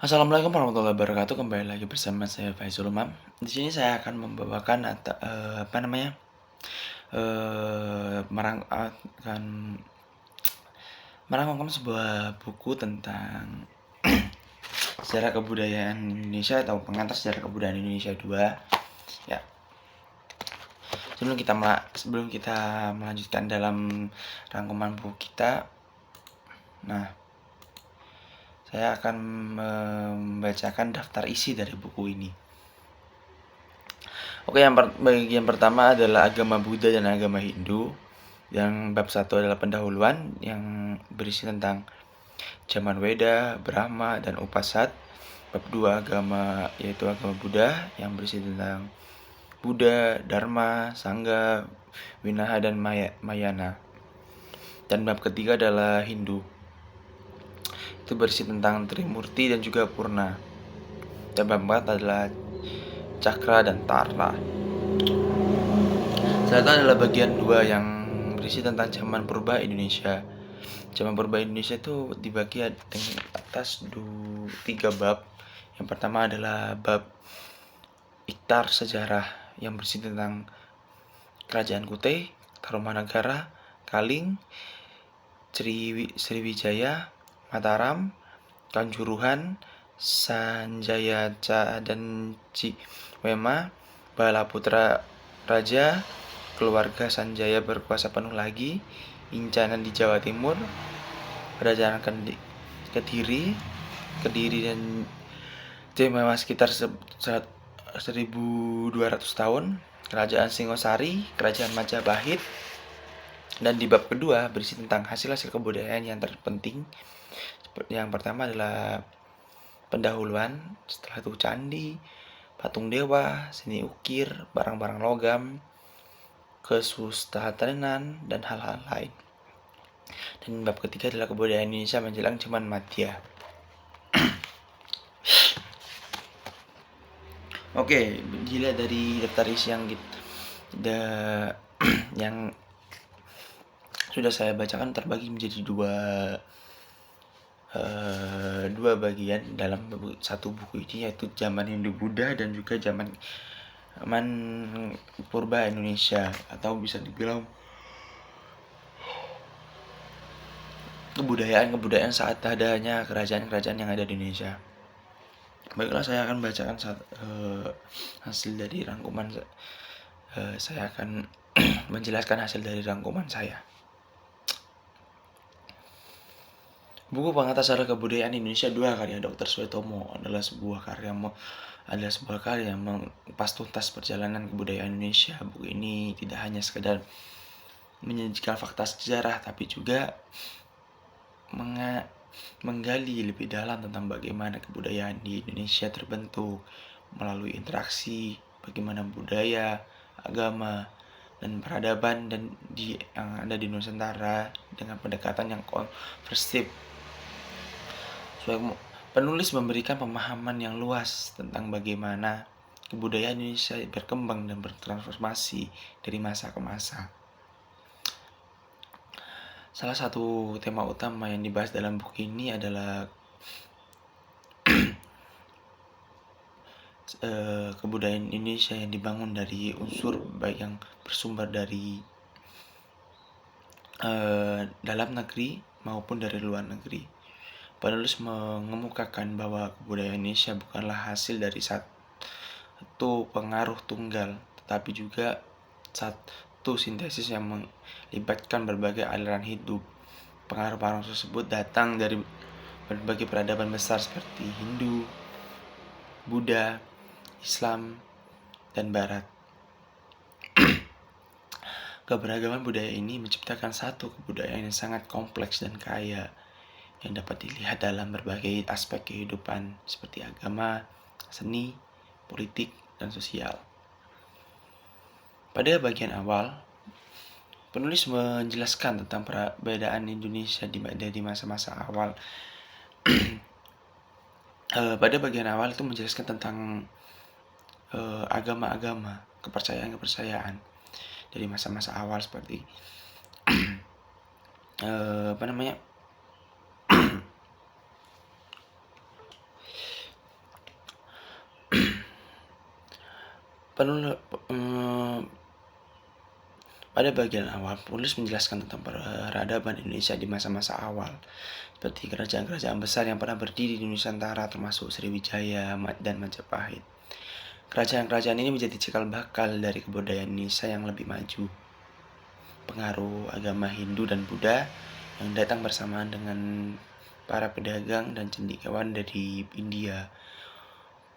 Assalamualaikum warahmatullahi wabarakatuh. Kembali lagi bersama saya Faizul Umam. Di sini saya akan membawakan akan merangkumkan sebuah buku tentang sejarah kebudayaan Indonesia atau pengantar sejarah kebudayaan Indonesia 2. Ya. Sebelum kita melanjutkan dalam rangkuman buku kita, saya akan membacakan daftar isi dari buku ini. Oke, bagian pertama adalah agama Buddha dan agama Hindu. Yang bab 1 adalah pendahuluan yang berisi tentang zaman Weda, Brahma, dan Upasat. Bab 2 agama yaitu agama Buddha yang berisi tentang Buddha, Dharma, Sangha, Vinaha, dan Mayana. Dan bab ketiga adalah Hindu. Itu berisi tentang Trimurti dan juga Purna. Dan bab 4 adalah Cakra dan Tarla. Selanjutnya adalah bagian 2 yang berisi tentang zaman purba Indonesia. Zaman purba Indonesia itu dibagi atas 3 bab. Yang pertama adalah bab Iktar Sejarah yang berisi tentang Kerajaan Kutai, Tarumanagara, Kaling, Sriwijaya, Mataram, Kanjuruhan, Sanjaya dan Ciwema, Balaputra Raja, keluarga Sanjaya berkuasa penuh lagi, Incanan di Jawa Timur, Kerajaan Kediri dan Ciwema sekitar 1200 tahun, Kerajaan Singosari, Kerajaan Majapahit. Dan di bab kedua berisi tentang hasil-hasil kebudayaan yang terpenting. Yang pertama adalah pendahuluan, setelah itu candi, patung dewa, seni ukir, barang-barang logam, kesustahanan, dan hal-hal lain. Dan bab ketiga adalah kebudayaan Indonesia menjelang zaman Madya. Oke, dilihat dari daftar isi yang sudah saya bacakan terbagi menjadi dua bagian dalam satu buku ini, yaitu zaman Hindu Buddha dan juga zaman purba Indonesia, atau bisa dibilang kebudayaan saat adanya kerajaan-kerajaan yang ada di Indonesia. Baiklah, saya akan bacakan hasil dari rangkuman. Saya akan menjelaskan hasil dari rangkuman saya. Buku Pengantar Sejarah Kebudayaan Indonesia 2 karya Dr. Suetomo adalah sebuah karya yang mengupas tuntas perjalanan kebudayaan Indonesia. Buku ini tidak hanya sekedar menyajikan fakta sejarah, tapi juga menggali lebih dalam tentang bagaimana kebudayaan di Indonesia terbentuk melalui interaksi bagaimana budaya, agama, dan peradaban yang ada di Nusantara dengan pendekatan yang komprehensif. Penulis memberikan pemahaman yang luas tentang bagaimana kebudayaan Indonesia berkembang dan bertransformasi dari masa ke masa. Salah satu tema utama yang dibahas dalam buku ini adalah kebudayaan Indonesia yang dibangun dari unsur baik yang bersumber dari dalam negeri maupun dari luar negeri. Penulis mengemukakan bahwa kebudayaan Indonesia bukanlah hasil dari satu pengaruh tunggal, tetapi juga satu sintesis yang melibatkan berbagai aliran hidup. Pengaruh-pengaruh tersebut datang dari berbagai peradaban besar seperti Hindu, Buddha, Islam, dan Barat. Keberagaman budaya ini menciptakan satu kebudayaan yang sangat kompleks dan kaya, yang dapat dilihat dalam berbagai aspek kehidupan seperti agama, seni, politik, dan sosial. Pada bagian awal, penulis menjelaskan tentang perbedaan Indonesia di masa-masa awal. Pada bagian awal itu menjelaskan tentang agama-agama, kepercayaan-kepercayaan dari masa-masa awal seperti Pada bagian awal, penulis menjelaskan tentang peradaban Indonesia di masa-masa awal, seperti kerajaan-kerajaan besar yang pernah berdiri di Nusantara termasuk Sriwijaya dan Majapahit. Kerajaan-kerajaan ini menjadi cikal bakal dari kebudayaan Indonesia yang lebih maju. Pengaruh agama Hindu dan Buddha yang datang bersamaan dengan para pedagang dan cendekiawan dari India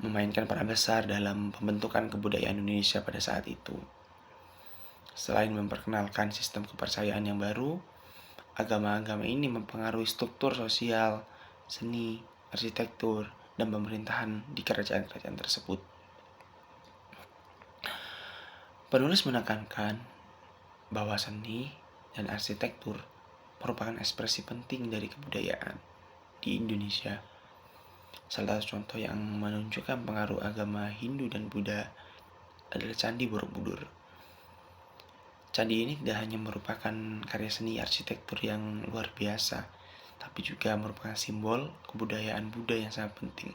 memainkan peran besar dalam pembentukan kebudayaan Indonesia pada saat itu. Selain memperkenalkan sistem kepercayaan yang baru, agama-agama ini mempengaruhi struktur sosial, seni, arsitektur, dan pemerintahan di kerajaan-kerajaan tersebut. Penulis menekankan bahwa seni dan arsitektur merupakan ekspresi penting dari kebudayaan di Indonesia. Salah satu contoh yang menunjukkan pengaruh agama Hindu dan Buddha adalah Candi Borobudur. Candi ini tidak hanya merupakan karya seni arsitektur yang luar biasa, tapi juga merupakan simbol kebudayaan Buddha yang sangat penting.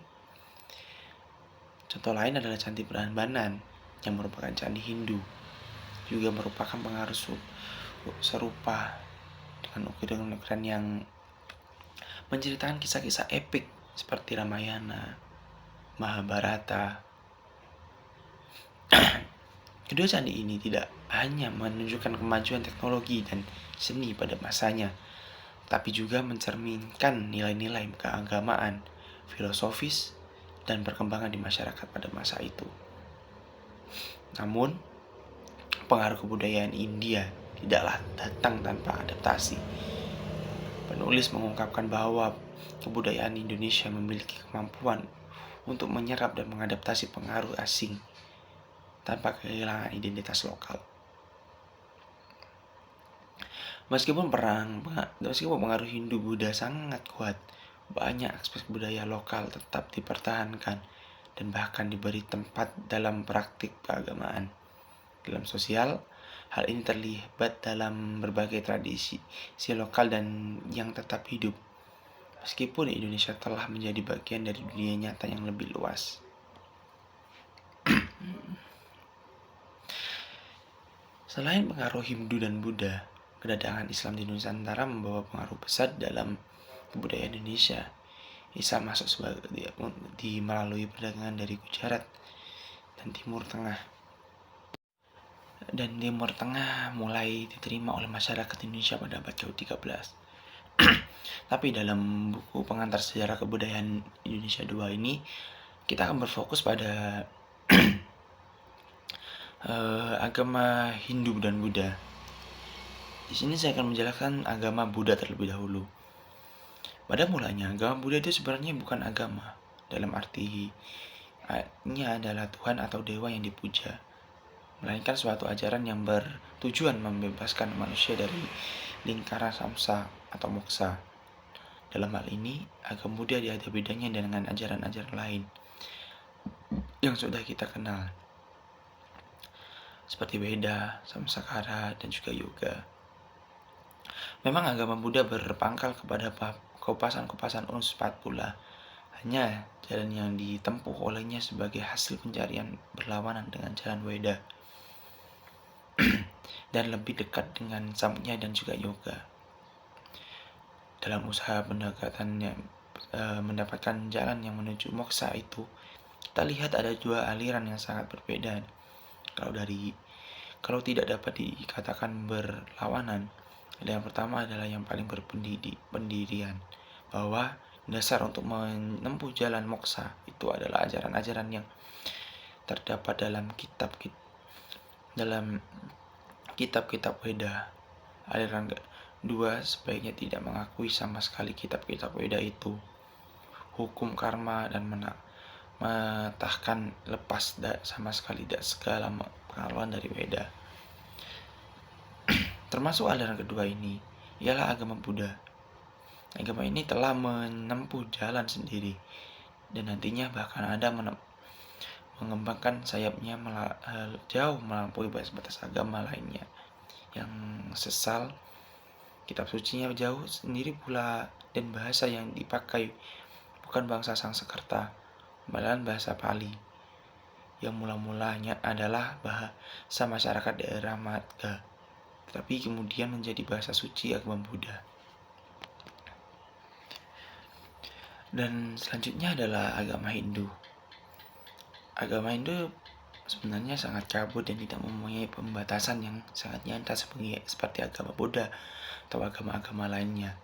Contoh lain adalah Candi Prambanan yang merupakan candi Hindu, juga merupakan pengaruh serupa dengan ukiran-ukiran yang menceritakan kisah-kisah epik seperti Ramayana, Mahabharata. Kedua candi ini tidak hanya menunjukkan kemajuan teknologi dan seni pada masanya, tapi juga mencerminkan nilai-nilai keagamaan, filosofis, dan perkembangan di masyarakat pada masa itu. Namun, pengaruh kebudayaan India tidaklah datang tanpa adaptasi. Penulis mengungkapkan bahwa kebudayaan Indonesia memiliki kemampuan untuk menyerap dan mengadaptasi pengaruh asing tanpa kehilangan identitas lokal. Meskipun pengaruh Hindu-Buddha sangat kuat, banyak aspek budaya lokal tetap dipertahankan dan bahkan diberi tempat dalam praktik keagamaan. Dalam sosial, hal ini terlibat dalam berbagai tradisi lokal dan yang tetap hidup, meskipun Indonesia telah menjadi bagian dari dunia nyata yang lebih luas. Selain pengaruh Hindu dan Buddha, kedatangan Islam di Nusantara membawa pengaruh besar dalam kebudayaan Indonesia. Islam masuk melalui perdagangan dari Gujarat dan Timur Tengah. Dan Timur Tengah mulai diterima oleh masyarakat Indonesia pada abad ke-13. Tapi dalam buku pengantar sejarah kebudayaan Indonesia 2 ini, kita akan berfokus pada agama Hindu dan Buddha. Di sini saya akan menjelaskan agama Buddha terlebih dahulu. Pada mulanya, agama Buddha itu sebenarnya bukan agama, dalam artinya adalah Tuhan atau dewa yang dipuja, melainkan suatu ajaran yang bertujuan membebaskan manusia dari lingkaran samsa atau moksa. Dalam hal ini, agama Buddha ada bedanya dengan ajaran-ajaran lain yang sudah kita kenal, seperti Weda, Samsakara, dan juga Yoga. Memang agama Buddha berpangkal kepada keupasan unsur pula. Hanya jalan yang ditempuh olehnya sebagai hasil pencarian berlawanan dengan jalan Weda dan lebih dekat dengan Samkhya dan juga Yoga. Dalam usaha mendapatkan jalan yang menuju moksa itu, kita lihat ada dua aliran yang sangat berbeda. Kalau tidak dapat dikatakan berlawanan, yang pertama adalah yang paling berpendirian, bahwa dasar untuk menempuh jalan moksa itu adalah ajaran-ajaran yang terdapat dalam kitab-kitab Weda. Aliran kedua sebaiknya tidak mengakui sama sekali kitab-kitab Weda itu, hukum karma, dan matahkan lepas sama sekali segala pengalaman dari Weda. Termasuk aliran kedua ini ialah agama Buddha. Agama ini telah menempuh jalan sendiri dan nantinya bahkan ada mengembangkan sayapnya jauh melampaui batas-batas agama lainnya yang sesal. Kitab sucinya jauh sendiri pula, dan bahasa yang dipakai bukan bangsa Sanskerta, malahan bahasa Pali. yang mula-mulanya adalah bahasa masyarakat daerah Madga, tetapi kemudian menjadi bahasa suci agama Buddha. Dan selanjutnya adalah agama Hindu. Agama Hindu sebenarnya sangat kabur dan tidak mempunyai pembatasan yang sangat nyata seperti agama Buddha atau agama-agama lainnya.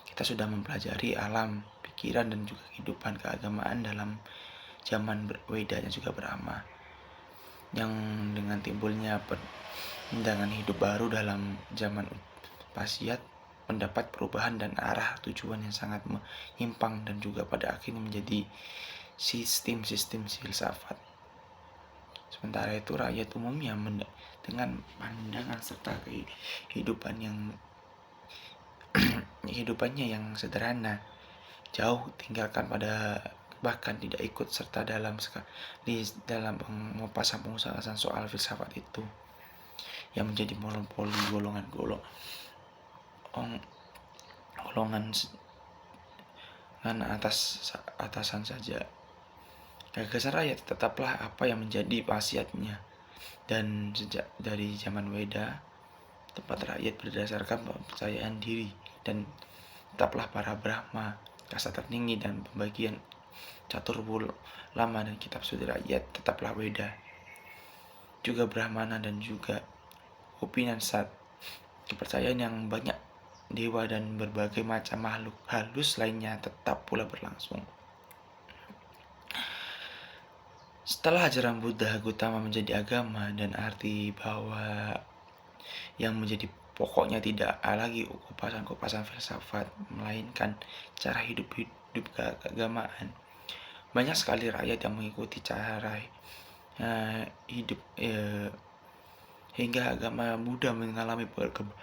Kita sudah mempelajari alam, pikiran, dan juga kehidupan keagamaan dalam zaman Weda dan juga Brahma, yang dengan timbulnya pandangan hidup baru dalam zaman Pasyat mendapat perubahan dan arah tujuan yang sangat menyimpang dan juga pada akhirnya menjadi sistem-sistem filsafat. Sementara itu rakyat umumnya dengan pandangan serta kehidupannya yang sederhana, jauh tinggalkan pada bahkan tidak ikut serta dalam pengupasan soal filsafat itu, yang menjadi monopoli golongan atasan saja. Gagasan rakyat tetaplah apa yang menjadi wasiatnya, dan sejak dari zaman Weda tempat rakyat berdasarkan kepercayaan diri, dan tetaplah para Brahma, kasta tertinggi, dan pembagian catur lama dan kitab suci rakyat tetaplah Weda, juga Brahmana dan juga Upanishad. Kepercayaan yang banyak dewa dan berbagai macam makhluk halus lainnya tetap pula berlangsung. Setelah ajaran Buddha Gautama menjadi agama, dan arti bahwa yang menjadi pokoknya tidak lagi kupasan filsafat, melainkan cara hidup keagamaan, banyak sekali rakyat yang mengikuti cara hidup hingga agama Buddha mengalami perkembangan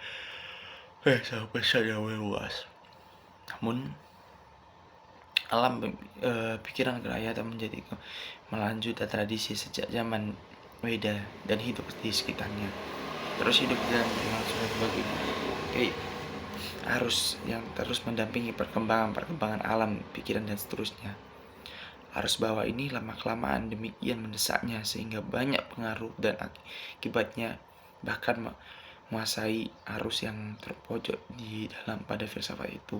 sangat besar yang luas. Namun alam pikiran kerakyatan menjadi melanjut tradisi sejak zaman Weda dan hidup di sekitarnya, terus hidup dan berlangsung sebagai arus yang terus mendampingi perkembangan alam pikiran dan seterusnya. Arus bawah ini lama-kelamaan demikian mendesaknya sehingga banyak pengaruh dan akibatnya bahkan menguasai arus yang terpojok di dalam pada filsafat itu.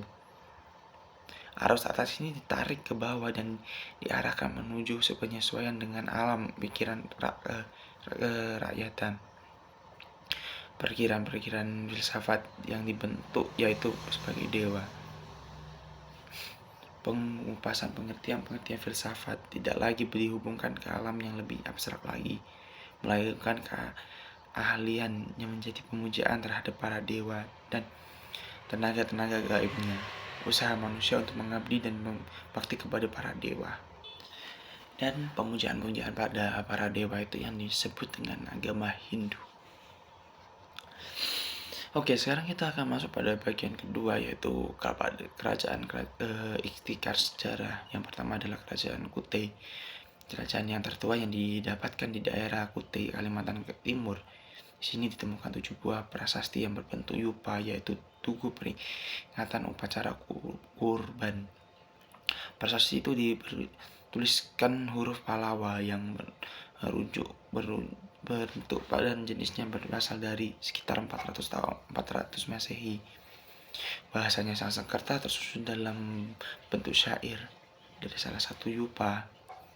Arus atas ini ditarik ke bawah dan diarahkan menuju sepenyesuaian dengan alam pikiran kerakyatan. Perkiraan filsafat yang dibentuk yaitu sebagai dewa. Pengupasan pengertian filsafat tidak lagi dihubungkan ke alam yang lebih abstrak lagi, melainkan keahlian yang menjadi pemujaan terhadap para dewa dan tenaga-tenaga gaibnya. Usaha manusia untuk mengabdi dan berbakti kepada para dewa. Dan pemujaan-pemujaan pada para dewa itu yang disebut dengan agama Hindu. Oke, sekarang kita akan masuk pada bagian kedua, yaitu kerajaan ikhtikar sejarah. Yang pertama adalah kerajaan Kutai, kerajaan yang tertua yang didapatkan di daerah Kutai, Kalimantan Timur. Di sini ditemukan 7 buah prasasti yang berbentuk yupa, yaitu tugu peringatan upacara kurban. Prasasti itu dituliskan huruf Pallawa yang berbentuk dan jenisnya berasal dari sekitar 400 Masehi. Bahasanya Sanskerta tersusun dalam bentuk syair. Dari salah satu yupa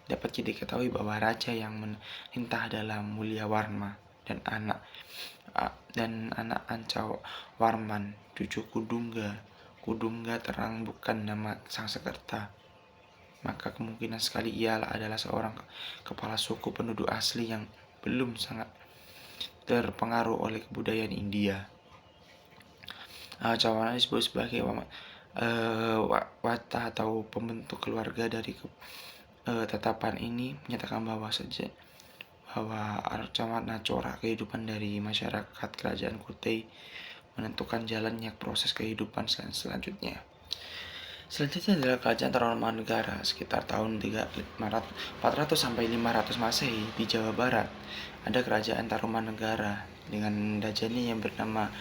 dapat kita ketahui bahwa raja yang memerintah adalah Mulia Warma dan anak Ancawarman, cucu Kudungga. Kudungga terang bukan nama Sanskerta, maka kemungkinan sekali ia adalah seorang kepala suku penduduk asli yang belum sangat terpengaruh oleh kebudayaan India. Ancawarman disebut sebagai wata atau pembentuk keluarga. Dari tetapan ini menyatakan bahwa Arcawarna corak kehidupan dari masyarakat kerajaan Kutai menentukan jalannya proses kehidupan selanjutnya. Selanjutnya adalah kerajaan Tarumanegara sekitar tahun 400 sampai 500 Masehi di Jawa Barat. Ada kerajaan Tarumanegara dengan rajanya yang bernama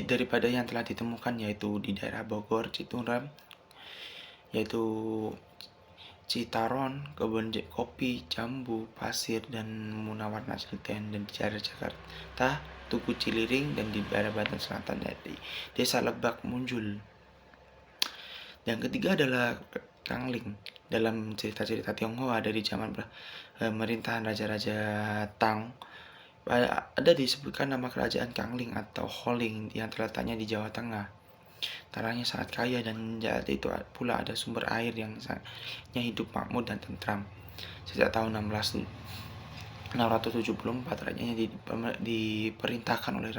daripada yang telah ditemukan, yaitu di daerah Bogor, Citunram, yaitu Citaron, kebun kopi, jambu, pasir, dan Munawarna Selatan, dan di daerah Jakarta, Tugu Ciliring, dan di daerah Banten Selatan dari Desa Lebak Munjul. Yang ketiga adalah Kangling. Dalam cerita-cerita Tionghoa dari zaman pemerintahan Raja-Raja Tang, ada disebutkan nama kerajaan Kangling atau Holing yang terletaknya di Jawa Tengah. Tanahnya sangat kaya dan saat itu pula ada sumber air yang hidup makmur dan tentram. Sejak tahun 674 rajanya diperintahkan oleh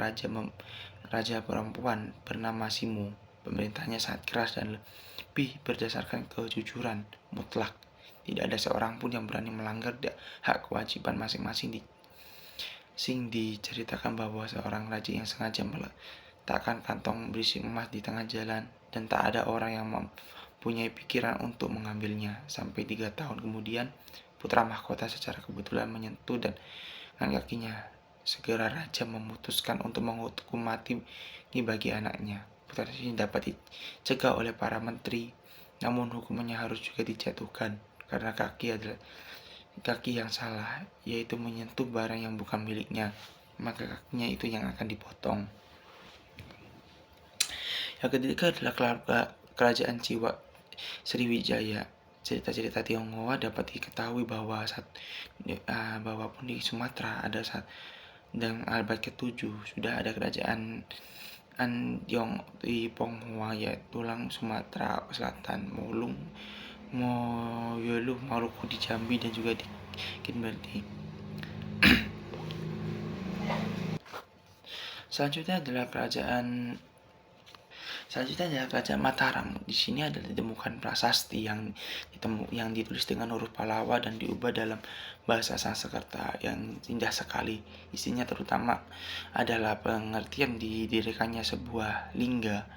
raja perempuan bernama Simu. Pemerintahnya sangat keras dan lebih berdasarkan kejujuran mutlak. Tidak ada seorang pun yang berani melanggar hak kewajiban masing-masing. Diceritakan bahwa seorang raja yang sengaja meletakkan kantong berisi emas di tengah jalan, dan tak ada orang yang mempunyai pikiran untuk mengambilnya. Sampai 3 tahun kemudian, putra mahkota secara kebetulan menyentuh dan dengan kakinya. Segera raja memutuskan untuk menghukum mati bagi anaknya. Putra ini dapat dicegah oleh para menteri, namun hukumannya harus juga dijatuhkan karena kaki yang salah, yaitu menyentuh barang yang bukan miliknya, maka kakinya itu yang akan dipotong. Yang ketiga adalah kerajaan Sriwijaya. Cerita-cerita Tionghoa dapat diketahui bahwa pun di Sumatera dan abad ke-7 sudah ada kerajaan Anjong di Ponghua, yaitu tulang Sumatera Selatan, Moyolu, Maluku di Jambi, dan juga di Kinberti. Selanjutnya adalah kerajaan Mataram. Di sini ada ditemukan prasasti yang ditulis dengan huruf Pallawa dan diubah dalam bahasa Sanskerta yang indah sekali. Isinya terutama adalah pengertian didirikannya sebuah lingga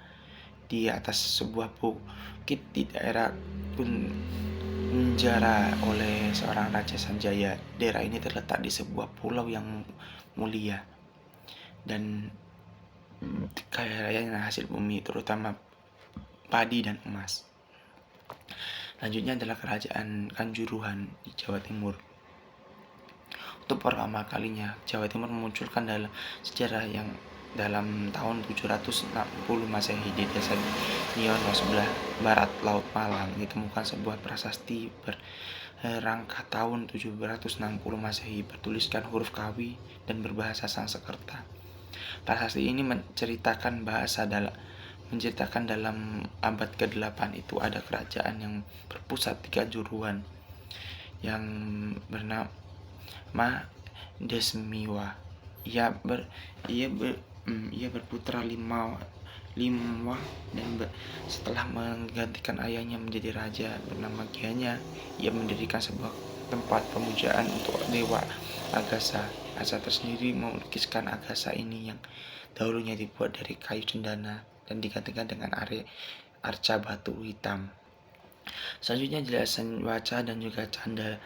di atas sebuah bukit di daerah Kunjara oleh seorang Raja Sanjaya. Daerah ini terletak di sebuah pulau yang mulia dan kaya raya hasil bumi, terutama padi dan emas. Selanjutnya adalah kerajaan Kanjuruhan di Jawa Timur. Untuk pertama kalinya Jawa Timur memunculkan dalam sejarah yang dalam tahun 760 Masehi di desa Niono sebelah barat Laut Malang ditemukan sebuah prasasti berangka tahun 760 Masehi bertuliskan huruf Kawi dan berbahasa Sanskerta. Prasasti ini menceritakan dalam abad ke-8 itu ada kerajaan yang berpusat di Kanjuruhan yang bernama Desmiwa. Ia berputra Limwa, dan setelah menggantikan ayahnya menjadi raja bernama Gianya, ia mendirikan sebuah tempat pemujaan untuk dewa Agasa. Asa tersendiri melukiskan Agasa ini yang dahulunya dibuat dari kayu cendana dan digantikan dengan arca batu hitam. Selanjutnya jelasan Waca dan juga Canda.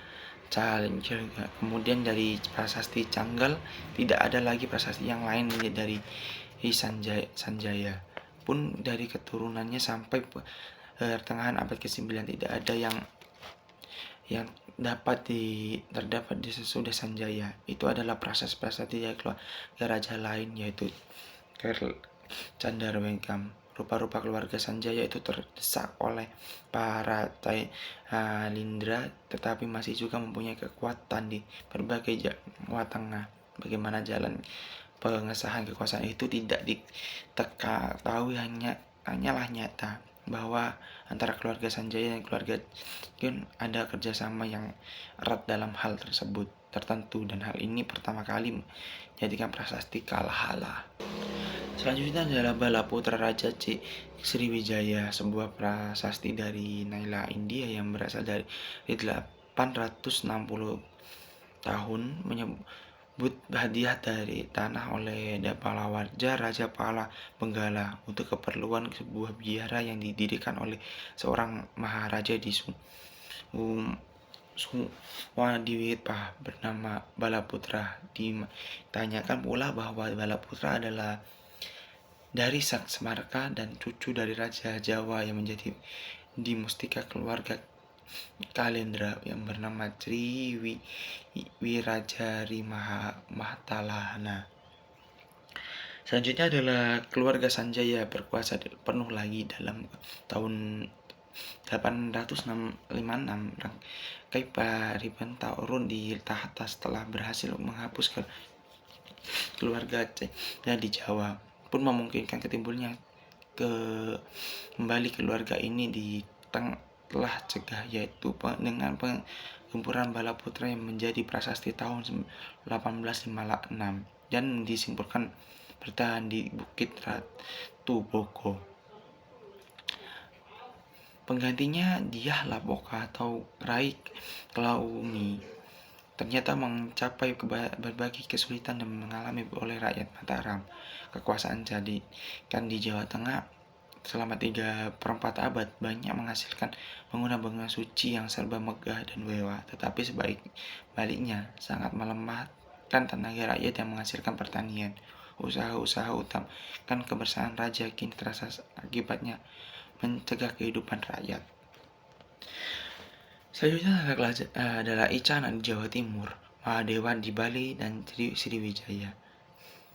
Kemudian dari prasasti Canggal tidak ada lagi prasasti yang lain dari Sanjaya. Pun dari keturunannya sampai pertengahan abad ke-9 tidak ada yang terdapat di sesudah Sanjaya. Itu adalah prasasti dari keluarga raja lain, yaitu Candarwegam. Rupa-rupa keluarga Sanjaya itu terdesak oleh para Lindra, tetapi masih juga mempunyai kekuatan di berbagai Jawa Tengah. Bagaimana jalan pengesahan kekuasaan itu tidak diketahui, hanyalah nyata bahwa antara keluarga Sanjaya dan keluarga Yun ada kerjasama yang erat dalam hal tersebut tertentu, dan hal ini pertama kali menjadikan prasasti Kalahala. Selanjutnya adalah Balaputra Raja Sriwijaya, sebuah prasasti dari Naila India yang berasal dari 860 tahun, menyebut hadiah dari tanah oleh Palawarja Raja Pala Benggala untuk keperluan sebuah biara yang didirikan oleh seorang maharaja di Suwadiwipah bernama Balaputra. Ditanyakan pula bahwa Balaputra adalah dari Sang Semarka dan cucu dari Raja Jawa yang menjadi di mustika keluarga Kalendra yang bernama Wirajari Mahtalahana. Selanjutnya adalah keluarga Sanjaya berkuasa penuh lagi dalam tahun 856. Kaiparipenta urun di tahta setelah berhasil menghapus keluarga di Jawa pun memungkinkan ketimbulnya kembali keluarga ini telah cegah, yaitu dengan penggempuran bala putra yang menjadi prasasti tahun 1856 dan disimpulkan bertahan di Bukit Ratu Boko. Penggantinya Dyah Lapoka atau Rai Klaumi ternyata mencapai berbagai kesulitan dan mengalami oleh rakyat Mataram. Kekuasaan jadikan di Jawa Tengah selama 3/4 abad banyak menghasilkan bangunan-bangunan suci yang serba megah dan mewah, tetapi baliknya sangat melemahkan tenaga rakyat yang menghasilkan pertanian. Usaha-usaha utama kan kebersamaan raja kini terasa akibatnya mencegah kehidupan rakyat. Selanjutnya adalah Icana di Jawa Timur, Mahadewa di Bali, dan Sriwijaya.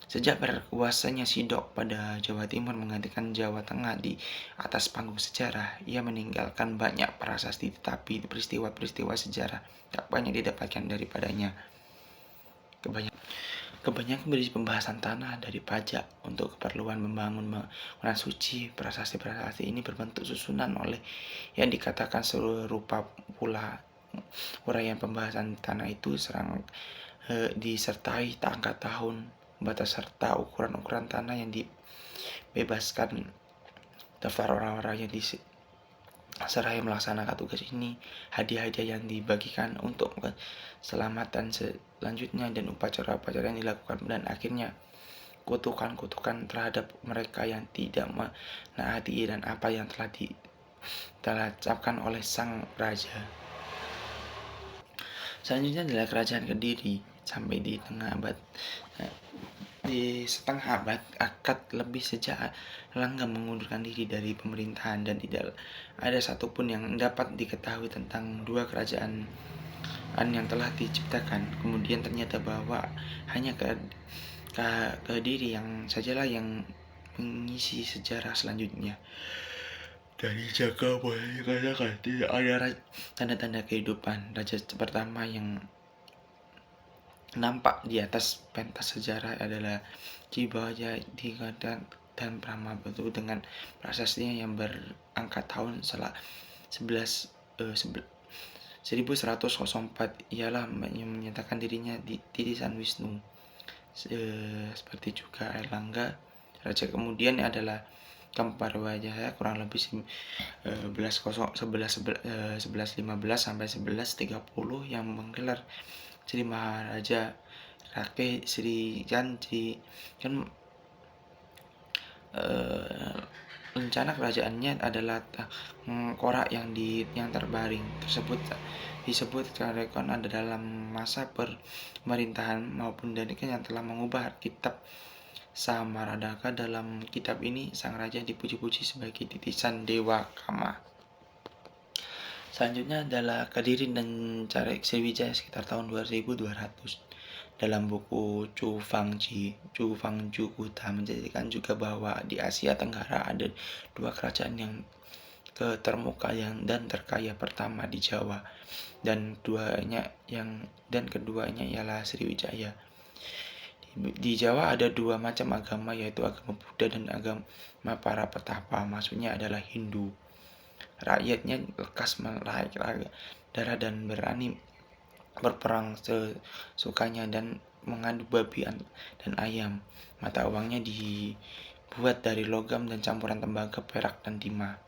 Sejak berkuasanya Sidok pada Jawa Timur menggantikan Jawa Tengah di atas panggung sejarah, ia meninggalkan banyak prasasti, tetapi peristiwa-peristiwa sejarah tak banyak didapatkan daripadanya. Kebanyakan berisi pembahasan tanah dari pajak untuk keperluan membangun bangunan suci. Prasasti-prasasti ini berbentuk susunan oleh yang dikatakan serupa pula. Uraian pembahasan tanah itu disertai angka tahun, batas serta ukuran-ukuran tanah yang dibebaskan. Daftar orang-orang yang seraya melaksanakan tugas ini, hadiah-hadiah yang dibagikan untuk keselamatan selanjutnya, dan upacara-upacara yang dilakukan, dan akhirnya kutukan-kutukan terhadap mereka yang tidak menaati dan apa yang telah ditetapkan oleh sang raja. Selanjutnya adalah kerajaan Kediri sampai di setengah abad akad lebih sejak Langga mengundurkan diri dari pemerintahan dan tidak ada satupun yang dapat diketahui tentang dua kerajaan yang telah diciptakan. Kemudian ternyata bahwa hanya Kediri yang sajalah yang mengisi sejarah selanjutnya. Dari Jaka boleh dikatakan tidak ada tanda-tanda kehidupan. Raja pertama yang nampak di atas pentas sejarah adalah Cibaja dan Pramabatu dengan prasastinya yang berangkat tahun 1104. Ialah yang menyatakan dirinya di titisan Wisnu. Seperti juga Airlangga. Raja kemudian adalah Kamparwajaya kurang lebih 1115 sampai 1130 yang menggelar Sri Maharaja Rake Sri Janji. Rencana kerajaannya adalah korak yang terbaring tersebut disebut Karekon ada dalam masa pemerintahan maupun Danika yang telah mengubah kitab Samaradaka. Dalam kitab ini sang raja dipuji-puji sebagai titisan Dewa Kama. Selanjutnya adalah Kediri dan Carek Sriwijaya sekitar tahun 2200. Dalam buku Chu Fangju Kuta menjadikan juga bahwa di Asia Tenggara ada dua kerajaan yang terkemuka dan terkaya. Pertama di Jawa dan keduanya ialah Sriwijaya. Di Jawa ada dua macam agama, yaitu agama Buddha dan agama para petapa, maksudnya adalah Hindu. Rakyatnya lekas melahirkan darah dan berani berperang sesukanya dan mengadu babi dan ayam. Mata uangnya dibuat dari logam dan campuran tembaga, perak, dan timah.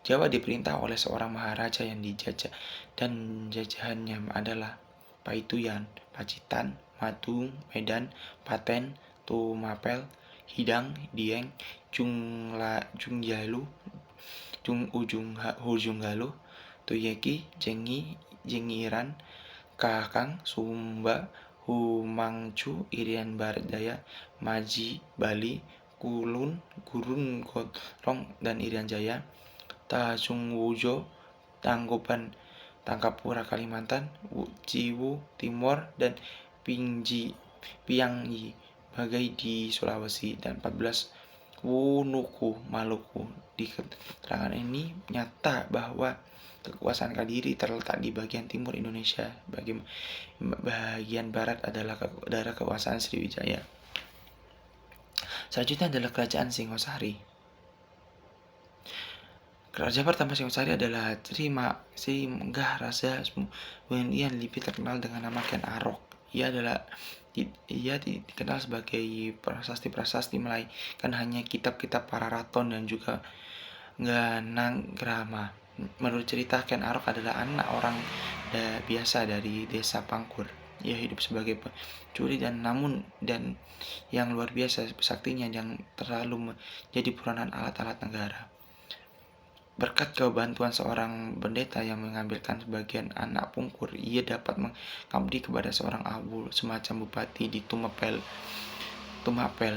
Jawa diperintah oleh seorang maharaja yang dijajah dan jajahannya adalah Paituyan, Pacitan, Matung, Medan, Paten, Tumapel, Hidang, Dieng, Jungjalu, Hujunggaluh, Tuyeki, Jengiran, Kakang, Sumba, Humangcu, Irian Barat Daya, Maji, Bali, Kulun, Gurun Gotong dan Irian Jaya, Tasungwujo, Tangkuban Tangkapura Kalimantan, Ciwu Timur, dan Piangyi Bagai di Sulawesi, dan 14 Wunuku Maluku. Di keterangan ini nyata bahwa kekuasaan Kadiri terletak di bagian timur Indonesia, bagian barat adalah daerah kekuasaan Sriwijaya. Selanjutnya adalah Kerajaan Singosari. Raja pertama Singosari adalah Sringgah Rasa kemudian lebih terkenal dengan nama Ken Arok. Ia dikenal sebagai prasasti-prasasti melainkan hanya kitab-kitab para raton dan juga Gananggrama. Menurut cerita, Ken Arok adalah anak orang biasa dari desa Pangkur. Ia hidup sebagai pencuri dan yang luar biasa saktinya yang terlalu menjadi buronan alat-alat negara. Berkat kebantuan seorang pendeta yang mengambilkan sebagian anak Pungkur, ia dapat mengabdi kepada seorang awu semacam bupati di Tumapel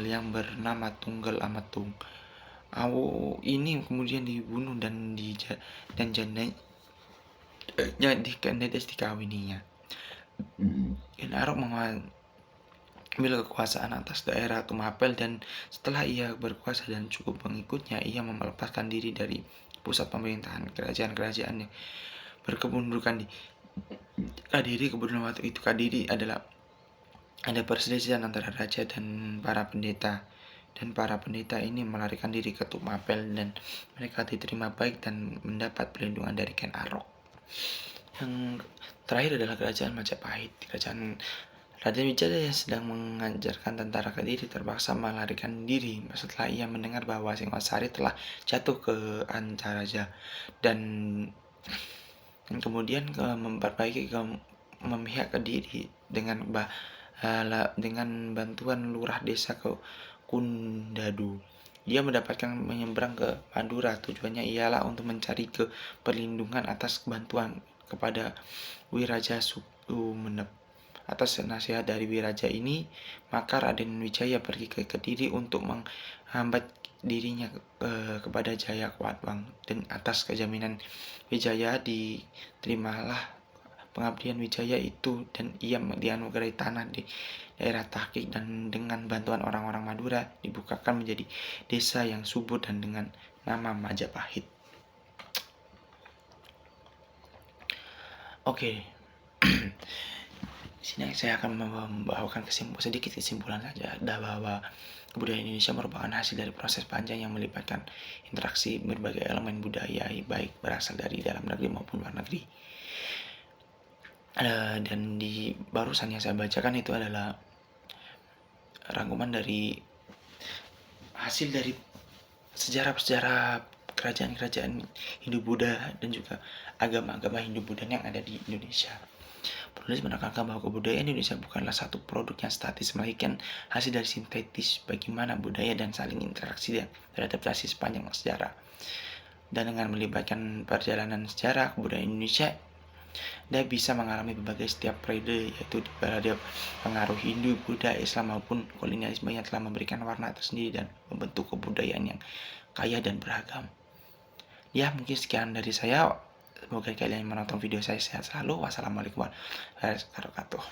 yang bernama Tunggal Amatung. Awu ini kemudian dibunuh dan dikawininya. Ken Arok mengambil kekuasaan atas daerah Tumapel, dan setelah ia berkuasa dan cukup pengikutnya, ia melepaskan diri dari pusat pemerintahan kerajaan-kerajaan yang berkependudukan di Kadiri. Kemudian waktu itu Kadiri ada perselisihan antara raja dan para pendeta, dan para pendeta ini melarikan diri ke Tumapel, dan mereka diterima baik dan mendapat perlindungan dari Ken Arok. Yang terakhir adalah Kerajaan Majapahit. Raja Wijaya yang sedang mengajarkan tentara Kediri terpaksa melarikan diri setelah ia mendengar bahwa Singosari telah jatuh ke Ancaraja, dan kemudian memperbaiki memihak Kediri dengan bantuan lurah desa ke Kundadu. Dia mendapatkan menyeberang ke Madura. Tujuannya ialah untuk mencari perlindungan atas bantuan kepada Wiraja Sumenep. Atas nasihat dari Wiraja ini, maka Raden Wijaya pergi ke Kediri untuk menghambat dirinya kepada Jayakwatwang, dan atas kejaminan Wijaya diterimalah pengabdian Wijaya itu, dan ia dianugerahi tanah di daerah Tahkik, dan dengan bantuan orang-orang Madura dibukakan menjadi desa yang subur dan dengan nama Majapahit. Oke. Di sini saya akan membawakan sedikit kesimpulan saja bahwa kebudayaan Indonesia merupakan hasil dari proses panjang yang melibatkan interaksi berbagai elemen budaya, baik berasal dari dalam negeri maupun luar negeri. Dan di barusan yang saya bacakan itu adalah rangkuman dari hasil dari sejarah-sejarah kerajaan-kerajaan Hindu-Buddha dan juga agama-agama Hindu-Buddha yang ada di Indonesia. Penulis menekankan bahwa kebudayaan Indonesia bukanlah satu produk yang statis, melainkan hasil dari sintetis bagaimana budaya dan saling interaksi dan beradaptasi sepanjang sejarah. Dan dengan melibatkan perjalanan sejarah, kebudayaan Indonesia bisa mengalami berbagai setiap periode, yaitu pada pengaruh Hindu, Buddha, Islam maupun kolonialisme yang telah memberikan warna tersendiri dan membentuk kebudayaan yang kaya dan beragam. Ya, mungkin sekian dari saya. Semoga kalian menonton video saya sehat selalu. Wassalamualaikum warahmatullahi wabarakatuh.